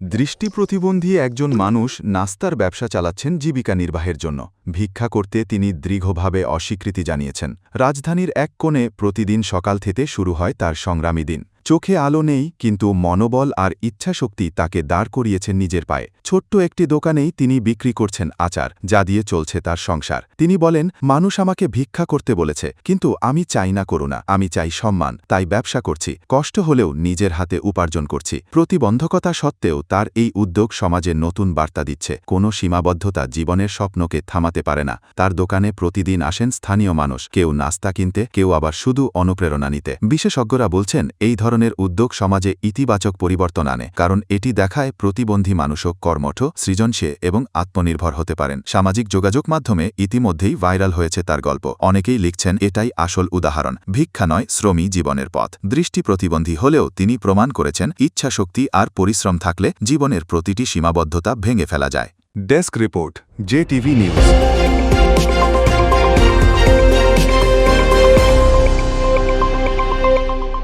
দৃষ্টি প্রতিবন্ধী একজন মানুষ নাস্তার ব্যবসা চালাচ্ছেন জীবিকা নির্বাহের জন্য। ভিক্ষা করতে তিনি দৃঢ়ভাবে অস্বীকৃতি জানিয়েছেন। রাজধানীর এক কোণে প্রতিদিন সকাল থেকে শুরু হয় তার সংগ্রামী দিন। চোখে আলো নেই, কিন্তু মনোবল আর ইচ্ছাশক্তি তাকে দাঁড় করিয়েছেন নিজের পায়ে। ছোট্ট একটি দোকানেই তিনি বিক্রি করছেন আচার, যা দিয়ে চলছে তার সংসার। তিনি বলেন, মানুষ আমাকে ভিক্ষা করতে বলেছে, কিন্তু আমি চাই না করুণা, আমি চাই সম্মান। তাই ব্যবসা করছি, কষ্ট হলেও নিজের হাতে উপার্জন করছি। প্রতিবন্ধকতা সত্ত্বেও তার এই উদ্যোগ সমাজে নতুন বার্তা দিচ্ছে। কোনো সীমাবদ্ধতা জীবনের স্বপ্নকে থামাতে পারে না। তার দোকানে প্রতিদিন আসেন স্থানীয় মানুষ, কেউ নাস্তা কিনতে, কেউ আবার শুধু অনুপ্রেরণা নিতে। বিশেষজ্ঞরা বলছেন, এই ধরনের উদ্যোগ সমাজে ইতিবাচক পরিবর্তন আনে, কারণ এটি দেখায় প্রতিবন্ধী মানুষও কর্মঠ, সৃজনশীল এবং আত্মনির্ভর হতে পারেন। সামাজিক যোগাযোগ মাধ্যমে ইতিমধ্যেই ভাইরাল হয়েছে তার গল্প। অনেকেই লিখছেন, এটাই আসল উদাহরণ। ভিক্ষা নয়, শ্রমই জীবনের পথ। দৃষ্টি প্রতিবন্ধী হলেও তিনি প্রমাণ করেছেন, ইচ্ছাশক্তি আর পরিশ্রম থাকলে জীবনের প্রতিটি সীমাবদ্ধতা ভেঙে ফেলা যায়। Desk report, JTV news.